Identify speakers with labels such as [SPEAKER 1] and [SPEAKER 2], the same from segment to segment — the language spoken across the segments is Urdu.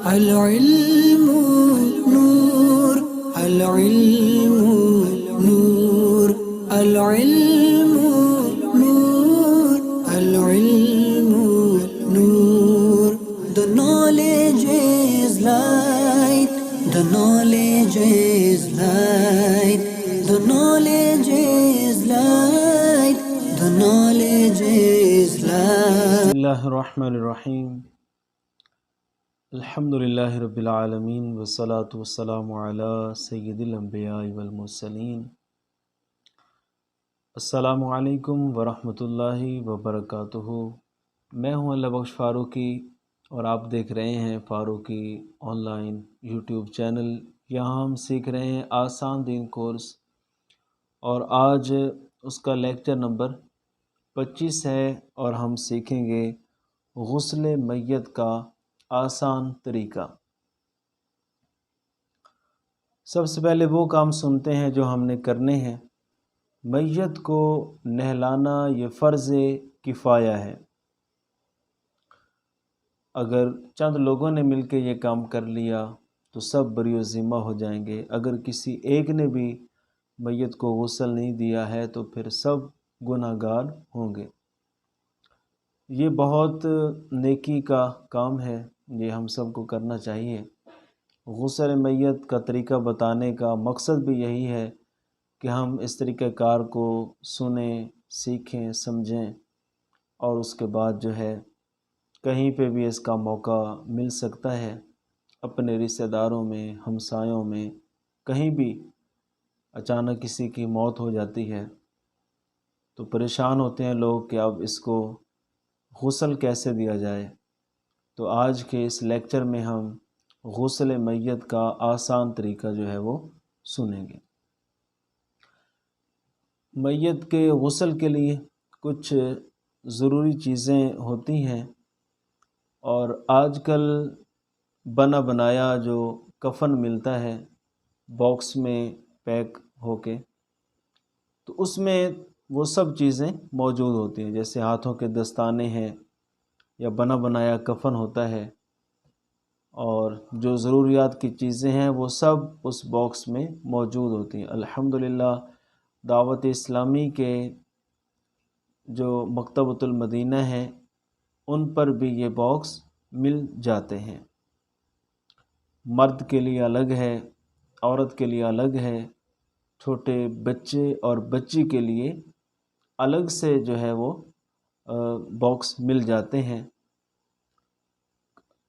[SPEAKER 1] العلم نور، العلم نور، العلم نور، العلم نور. The knowledge is light, the knowledge is light, the knowledge is light, the knowledge is light.
[SPEAKER 2] بسم اللہ الرحمن الرحیم. الحمد للہ رب العالمین والصلاة والسلام علی سید الانبیاء والمرسلین. السلام علیکم ورحمۃ اللہ وبرکاتہ. میں ہوں اللہ بخش فاروقی اور آپ دیکھ رہے ہیں Farooqui online YouTube channel. یہاں ہم سیکھ رہے ہیں آسان دین کورس، اور آج اس کا لیکچر نمبر 25 ہے، اور ہم سیکھیں گے غسل میت کا آسان طریقہ. سب سے پہلے وہ کام سنتے ہیں جو ہم نے کرنے ہیں. میت کو نہلانا یہ فرض کفایہ ہے. اگر چند لوگوں نے مل کے یہ کام کر لیا تو سب بری و ذمہ ہو جائیں گے. اگر کسی ایک نے بھی میت کو غسل نہیں دیا ہے تو پھر سب گناہ گار ہوں گے. یہ بہت نیکی کا کام ہے، یہ ہم سب کو کرنا چاہیے. غسل میت کا طریقہ بتانے کا مقصد بھی یہی ہے کہ ہم اس طریقہ کار کو سنیں، سیکھیں، سمجھیں، اور اس کے بعد جو ہے کہیں پہ بھی اس کا موقع مل سکتا ہے، اپنے رشتہ داروں میں، ہمسایوں میں، کہیں بھی اچانک کسی کی موت ہو جاتی ہے تو پریشان ہوتے ہیں لوگ کہ اب اس کو غسل کیسے دیا جائے. تو آج کے اس لیکچر میں ہم غسل میت کا آسان طریقہ جو ہے وہ سنیں گے. میت کے غسل کے لیے کچھ ضروری چیزیں ہوتی ہیں، اور آج کل بنا بنایا جو کفن ملتا ہے باکس میں پیک ہو کے، تو اس میں وہ سب چیزیں موجود ہوتی ہیں، جیسے ہاتھوں کے دستانے ہیں یا بنا بنایا کفن ہوتا ہے، اور جو ضروریات کی چیزیں ہیں وہ سب اس باکس میں موجود ہوتی ہیں. الحمدللہ دعوت اسلامی کے جو مکتبۃ المدینہ ہیں ان پر بھی یہ باکس مل جاتے ہیں. مرد کے لیے الگ ہے، عورت کے لیے الگ ہے، چھوٹے بچے اور بچی کے لیے الگ سے جو ہے وہ باکس مل جاتے ہیں.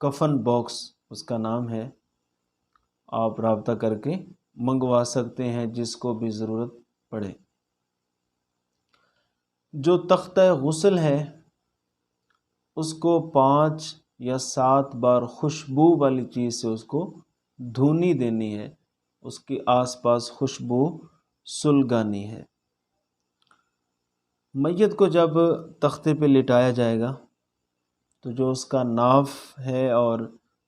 [SPEAKER 2] کفن باکس اس کا نام ہے. آپ رابطہ کر کے منگوا سکتے ہیں جس کو بھی ضرورت پڑے. جو تختہ غسل ہے اس کو 5 یا 7 بار خوشبو والی چیز سے اس کو دھونی دینی ہے، اس کے آس پاس خوشبو سلگانی ہے. میت کو جب تختے پہ لٹایا جائے گا تو جو اس کا ناف ہے اور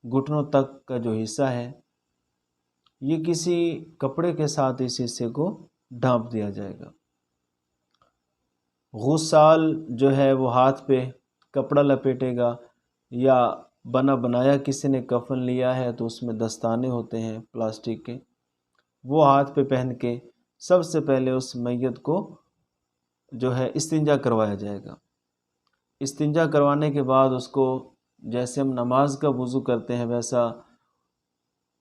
[SPEAKER 2] گھٹنوں تک کا جو حصہ ہے یہ کسی کپڑے کے ساتھ اس حصے کو ڈھانپ دیا جائے گا. غسال جو ہے وہ ہاتھ پہ کپڑا لپیٹے گا، یا بنا بنایا کسی نے کفن لیا ہے تو اس میں دستانے ہوتے ہیں پلاسٹک کے، وہ ہاتھ پہ پہن کے سب سے پہلے اس میت کو جو ہے استنجا کروایا جائے گا. استنجا کروانے کے بعد اس کو جیسے ہم نماز کا وضو کرتے ہیں ویسا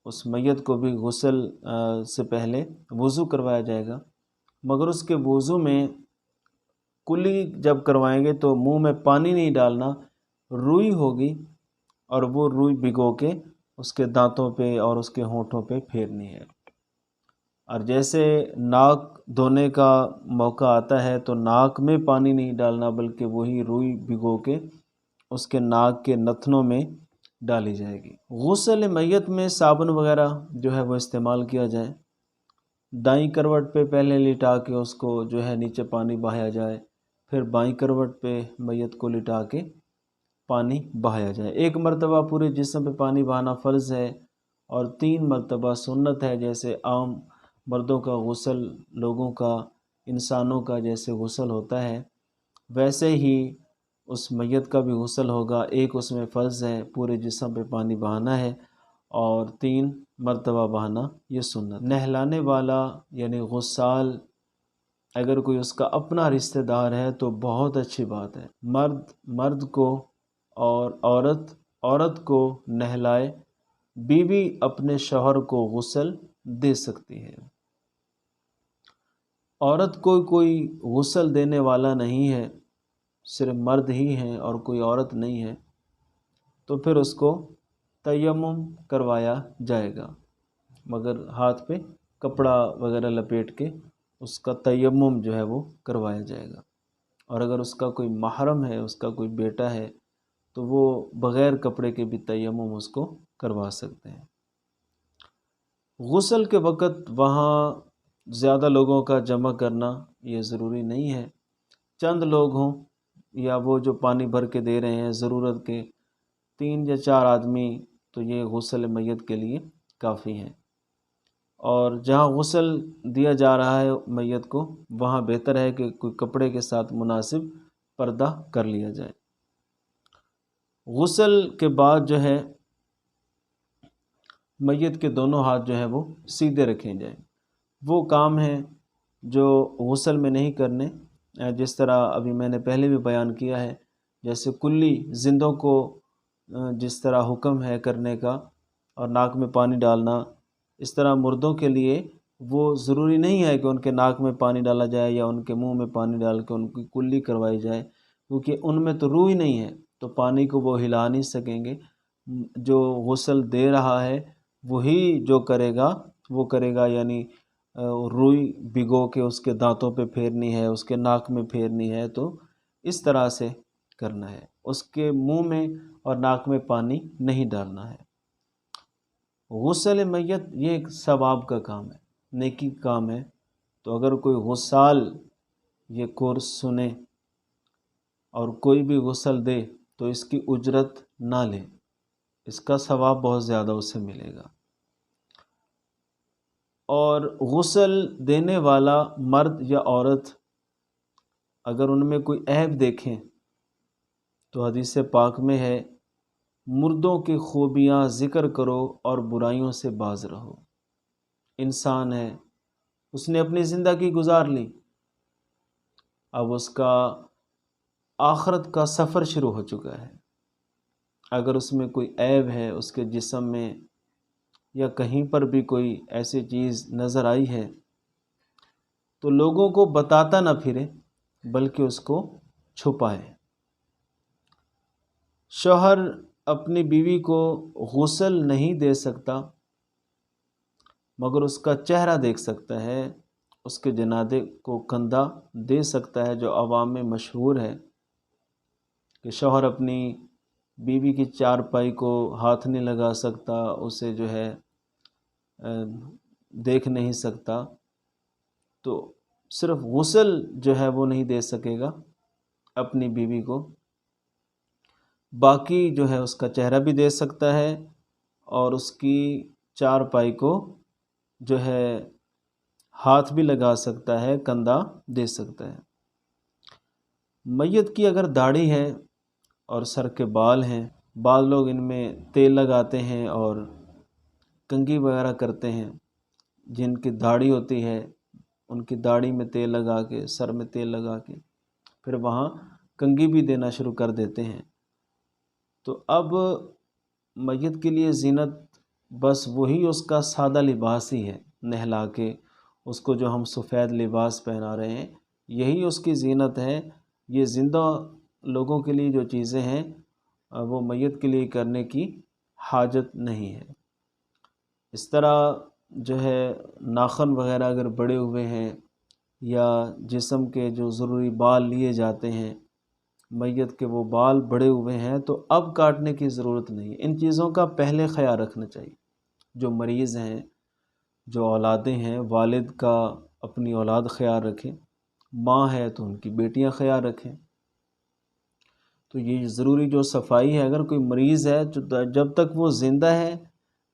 [SPEAKER 2] اس میت کو بھی غسل سے پہلے وضو کروایا جائے گا. مگر اس کے وضو میں کلی جب کروائیں گے تو منہ میں پانی نہیں ڈالنا، روئی ہوگی اور وہ روئی بھگو کے اس کے دانتوں پہ اور اس کے ہونٹوں پہ پھیرنی ہے. اور جیسے ناک دھونے کا موقع آتا ہے تو ناک میں پانی نہیں ڈالنا، بلکہ وہی روئی بھگو کے اس کے ناک کے نتنوں میں ڈالی جائے گی. غسل میت میں صابن وغیرہ جو ہے وہ استعمال کیا جائے. دائیں کروٹ پہ پہلے لٹا کے اس کو جو ہے نیچے پانی بہایا جائے، پھر بائیں کروٹ پہ میت کو لٹا کے پانی بہایا جائے. 1 مرتبہ پورے جسم پہ پانی بہانا فرض ہے، اور 3 مرتبہ سنت ہے. جیسے عام مردوں کا غسل، لوگوں کا، انسانوں کا جیسے غسل ہوتا ہے ویسے ہی اس میت کا بھی غسل ہوگا. ایک اس میں فرض ہے، پورے جسم پہ پانی بہانا ہے، اور 3 مرتبہ بہانا یہ سنت۔ نہلانے والا یعنی غسال اگر کوئی اس کا اپنا رشتہ دار ہے تو بہت اچھی بات ہے، مرد کو اور عورت کو نہلائے، بیوی اپنے شوہر کو غسل دے سکتی ہے۔ عورت کو کوئی غسل دینے والا نہیں ہے، صرف مرد ہی ہیں اور کوئی عورت نہیں ہے، تو پھر اس کو تیمم کروایا جائے گا، مگر ہاتھ پہ کپڑا وغیرہ لپیٹ کے اس کا تیمم جو ہے وہ کروایا جائے گا۔ اور اگر اس کا کوئی محرم ہے، اس کا کوئی بیٹا ہے، تو وہ بغیر کپڑے کے بھی تیمم اس کو کروا سکتے ہیں۔ غسل کے وقت وہاں زیادہ لوگوں کا جمع کرنا یہ ضروری نہیں ہے، چند لوگ ہوں یا وہ جو پانی بھر کے دے رہے ہیں ضرورت کے 3 یا 4 آدمی، تو یہ غسل میت کے لیے کافی ہیں۔ اور جہاں غسل دیا جا رہا ہے میت کو، وہاں بہتر ہے کہ کوئی کپڑے کے ساتھ مناسب پردہ کر لیا جائے۔ غسل کے بعد جو ہے میت کے دونوں ہاتھ جو ہے وہ سیدھے رکھیں جائیں۔ وہ کام ہیں جو غسل میں نہیں کرنے، جس طرح ابھی میں نے پہلے بھی بیان کیا ہے، جیسے کلی زندوں کو جس طرح حکم ہے کرنے کا اور ناک میں پانی ڈالنا، اس طرح مردوں کے لیے وہ ضروری نہیں ہے کہ ان کے ناک میں پانی ڈالا جائے یا ان کے منہ میں پانی ڈال کے ان کی کلی کروائی جائے، کیونکہ ان میں تو روح ہی نہیں ہے، تو پانی کو وہ ہلا نہیں سکیں گے۔ جو غسل دے رہا ہے وہی جو کرے گا، یعنی روئی بھگو کے اس کے دانتوں پہ پھیرنی ہے، اس کے ناک میں پھیرنی ہے، تو اس طرح سے کرنا ہے، اس کے منہ میں اور ناک میں پانی نہیں ڈالنا ہے۔ غسل میت یہ ایک ثواب کا کام ہے، نیکی کا کام ہے، تو اگر کوئی غسال یہ کورس سنے اور کوئی بھی غسل دے تو اس کی اجرت نہ لے، اس کا ثواب بہت زیادہ اسے ملے گا۔ اور غسل دینے والا مرد یا عورت اگر ان میں کوئی عیب دیکھیں تو حدیث پاک میں ہے، مردوں کی خوبیاں ذکر کرو اور برائیوں سے باز رہو۔ انسان ہے، اس نے اپنی زندگی گزار لی، اب اس کا آخرت کا سفر شروع ہو چکا ہے۔ اگر اس میں کوئی عیب ہے، اس کے جسم میں یا کہیں پر بھی کوئی ایسی چیز نظر آئی ہے، تو لوگوں کو بتاتا نہ پھرے بلکہ اس کو چھپائے۔ شوہر اپنی بیوی کو غسل نہیں دے سکتا مگر اس کا چہرہ دیکھ سکتا ہے، اس کے جنازے کو کندھا دے سکتا ہے، جو عوام میں مشہور ہے کہ شوہر اپنی بیوی کی چارپائی کو ہاتھ نہیں لگا سکتا، اسے جو ہے دیکھ نہیں سکتا، تو صرف غسل جو ہے وہ نہیں دے سکے گا اپنی بیوی کو، باقی جو ہے اس کا چہرہ بھی دے سکتا ہے اور اس کی چارپائی کو جو ہے ہاتھ بھی لگا سکتا ہے، کندھا دے سکتا ہے۔ میت کی اگر داڑھی ہے اور سر کے بال ہیں، بعض لوگ ان میں تیل لگاتے ہیں اور کنگھی وغیرہ کرتے ہیں، جن کی داڑھی ہوتی ہے ان کی داڑھی میں تیل لگا کے، سر میں تیل لگا کے پھر وہاں کنگھی بھی دینا شروع کر دیتے ہیں۔ تو اب میت کے لیے زینت بس وہی اس کا سادہ لباس ہی ہے، نہلا کے اس کو جو ہم سفید لباس پہنا رہے ہیں یہی اس کی زینت ہے۔ یہ زندہ لوگوں کے لیے جو چیزیں ہیں وہ میت کے لیے کرنے کی حاجت نہیں ہے۔ اس طرح جو ہے ناخن وغیرہ اگر بڑے ہوئے ہیں یا جسم کے جو ضروری بال لیے جاتے ہیں، میت کے وہ بال بڑے ہوئے ہیں تو اب کاٹنے کی ضرورت نہیں ہے۔ ان چیزوں کا پہلے خیال رکھنا چاہیے۔ جو مریض ہیں، جو اولادیں ہیں، والد کا اپنی اولاد خیال رکھیں، ماں ہے تو ان کی بیٹیاں خیال رکھیں۔ تو یہ ضروری جو صفائی ہے، اگر کوئی مریض ہے جب تک وہ زندہ ہے،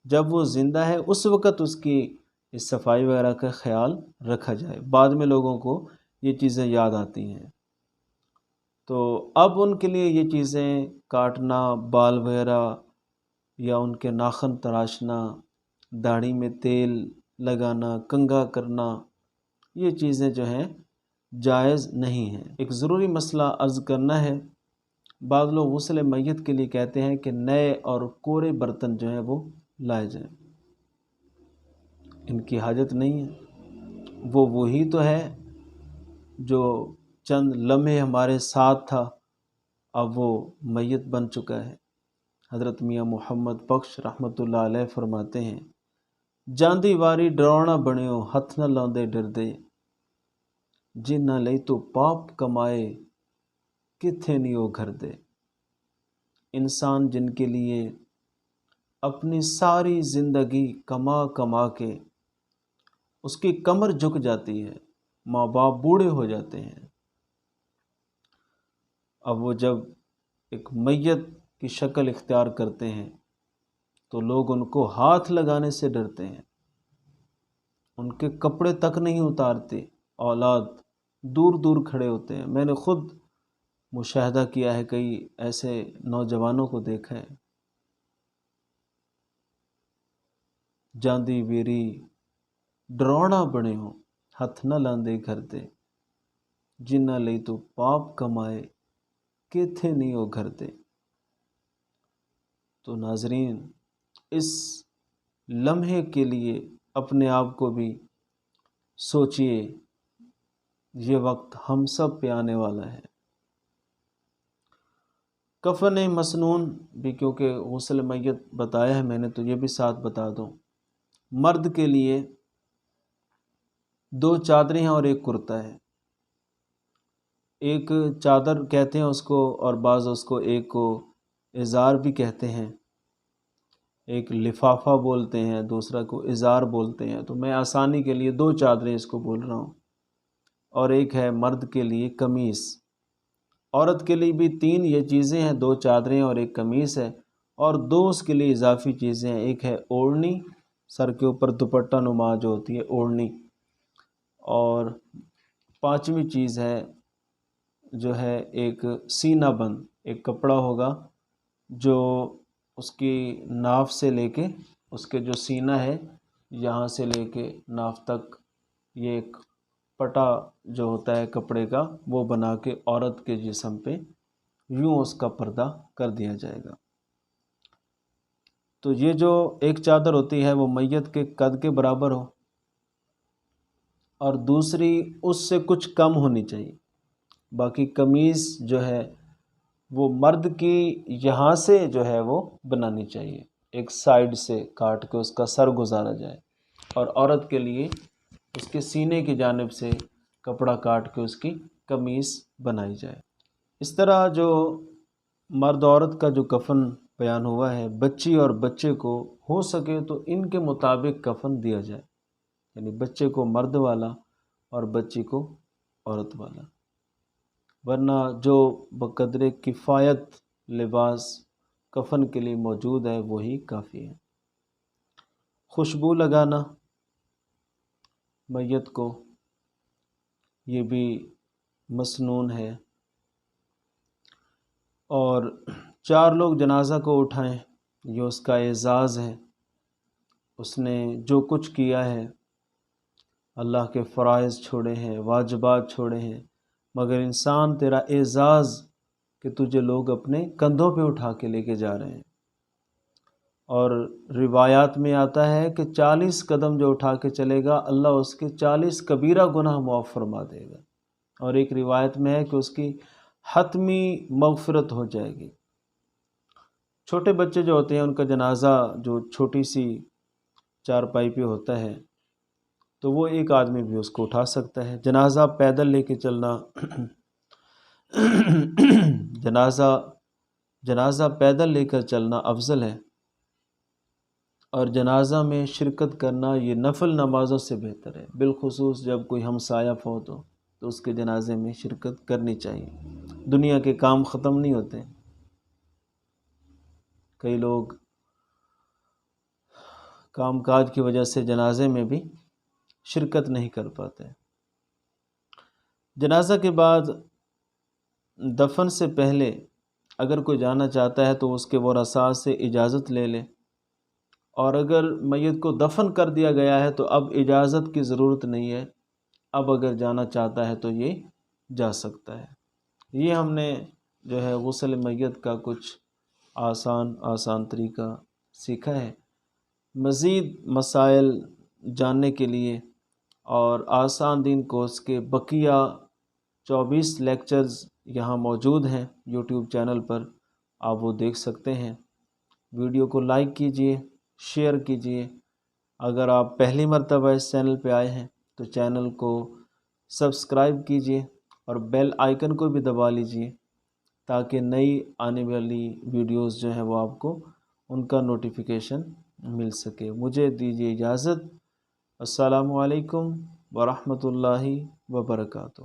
[SPEAKER 2] جب وہ زندہ ہے اس وقت اس کی اس صفائی وغیرہ کا خیال رکھا جائے، بعد میں لوگوں کو یہ چیزیں یاد آتی ہیں۔ تو اب ان کے لیے یہ چیزیں کاٹنا، بال وغیرہ یا ان کے ناخن تراشنا، داڑھی میں تیل لگانا، کنگھا کرنا، یہ چیزیں جو ہیں جائز نہیں ہیں۔ ایک ضروری مسئلہ عرض کرنا ہے، بعض لوگ غسل میت کے لیے کہتے ہیں کہ نئے اور کورے برتن جو ہیں وہ لائے جائیں، ان کی حاجت نہیں ہے۔ وہ وہی تو ہے جو چند لمحے ہمارے ساتھ تھا، اب وہ میت بن چکا ہے۔ حضرت میاں محمد بخش رحمۃ اللہ علیہ فرماتے ہیں، جاندی واری ڈرونا بنیو ہتھ نہ لاندے ڈردے، جن نہ لئی تو پاپ کمائے کتھے نہیں وہ گھر دے۔ انسان جن کے لیے اپنی ساری زندگی کما کما کے اس کی کمر جھک جاتی ہے، ماں باپ بوڑھے ہو جاتے ہیں، اب وہ جب ایک میت کی شکل اختیار کرتے ہیں تو لوگ ان کو ہاتھ لگانے سے ڈرتے ہیں، ان کے کپڑے تک نہیں اتارتے، اولاد دور دور کھڑے ہوتے ہیں۔ میں نے خود مشاہدہ کیا ہے، کئی ایسے نوجوانوں کو دیکھا ہے، جاندی ویری ڈرونا بنے ہو ہتھ نہ لاندے گھر دے، جن نہ لئی تو پاپ کمائے کیتھے نہیں وہ گھر دے۔ تو ناظرین، اس لمحے کے لیے اپنے آپ کو بھی سوچئے، یہ وقت ہم سب پہ آنے والا ہے۔ کفن مسنون بھی، کیونکہ غسل میت بتایا ہے میں نے، تو یہ بھی ساتھ بتا دوں، مرد کے لیے 2 چادریں ہیں اور ایک کرتا ہے۔ ایک چادر کہتے ہیں اس کو، اور بعض اس کو ایک کو ازار بھی کہتے ہیں، ایک لفافہ بولتے ہیں، دوسرا کو ازار بولتے ہیں، تو میں آسانی کے لیے 2 چادریں اس کو بول رہا ہوں۔ اور ایک ہے مرد کے لیے قمیص، عورت کے لیے بھی 3 یہ چیزیں ہیں، 2 چادریں اور ایک قمیص ہے، اور 2 اس کے لیے اضافی چیزیں ہیں، ایک ہے اوڑھنی، سر کے اوپر دوپٹہ نما جو ہوتی ہے اوڑھنی، اور 5ویں چیز ہے جو ہے ایک سینہ بند، ایک کپڑا ہوگا جو اس کی ناف سے لے کے اس کے جو سینہ ہے یہاں سے لے کے ناف تک، یہ ایک پٹا جو ہوتا ہے کپڑے کا وہ بنا کے عورت کے جسم پہ یوں اس کا پردہ کر دیا جائے گا۔ تو یہ جو ایک چادر ہوتی ہے وہ میت کے قد کے برابر ہو، اور دوسری اس سے کچھ کم ہونی چاہیے۔ باقی قمیض جو ہے وہ مرد کی یہاں سے جو ہے وہ بنانی چاہیے، ایک سائیڈ سے کاٹ کے اس کا سر گزارا جائے، اور عورت کے لیے اس کے سینے کی جانب سے کپڑا کاٹ کے اس کی قمیض بنائی جائے۔ اس طرح جو مرد عورت کا جو کفن بیان ہوا ہے، بچی اور بچے کو ہو سکے تو ان کے مطابق کفن دیا جائے، یعنی بچے کو مرد والا اور بچی کو عورت والا، ورنہ جو بقدر کفایت لباس کفن کے لیے موجود ہے وہی کافی ہے۔ خوشبو لگانا میت کو، یہ بھی مسنون ہے، اور 4 لوگ جنازہ کو اٹھائیں، یہ اس کا اعزاز ہے، اس نے جو کچھ کیا ہے، اللہ کے فرائض چھوڑے ہیں، واجبات چھوڑے ہیں، مگر انسان تیرا اعزاز کہ تجھے لوگ اپنے کندھوں پہ اٹھا کے لے کے جا رہے ہیں، اور روایات میں آتا ہے کہ 40 قدم جو اٹھا کے چلے گا اللہ اس کے 40 کبیرہ گناہ معاف فرما دے گا، اور ایک روایت میں ہے کہ اس کی حتمی مغفرت ہو جائے گی۔ چھوٹے بچے جو ہوتے ہیں ان کا جنازہ جو چھوٹی سی چارپائی پہ ہوتا ہے تو وہ ایک آدمی بھی اس کو اٹھا سکتا ہے۔ جنازہ پیدل لے کے چلنا جنازہ پیدل لے کر چلنا افضل ہے، اور جنازہ میں شرکت کرنا یہ نفل نمازوں سے بہتر ہے، بالخصوص جب کوئی ہمسایہ فوت ہو تو اس کے جنازے میں شرکت کرنی چاہیے۔ دنیا کے کام ختم نہیں ہوتے، کئی لوگ کام کاج کی وجہ سے جنازے میں بھی شرکت نہیں کر پاتے۔ جنازہ کے بعد دفن سے پہلے اگر کوئی جانا چاہتا ہے تو اس کے ورثاء سے اجازت لے لے، اور اگر میت کو دفن کر دیا گیا ہے تو اب اجازت کی ضرورت نہیں ہے، اب اگر جانا چاہتا ہے تو یہ جا سکتا ہے۔ یہ ہم نے جو ہے غسل میت کا کچھ آسان طریقہ سیکھا ہے۔ مزید مسائل جاننے کے لیے اور آسان دین کورس کے بقیہ 24 لیکچرز یہاں موجود ہیں یوٹیوب چینل پر، آپ وہ دیکھ سکتے ہیں۔ ویڈیو کو لائک کیجئے، شیئر کیجئے۔ اگر آپ پہلی مرتبہ اس چینل پہ آئے ہیں تو چینل کو سبسکرائب کیجئے اور بیل آئیکن کو بھی دبا لیجئے تاکہ نئی آنے والی ویڈیوز جو ہیں وہ آپ کو ان کا نوٹیفیکیشن مل سکے۔ مجھے دیجیے اجازت۔ السلام علیکم ورحمۃ اللہ وبرکاتہ۔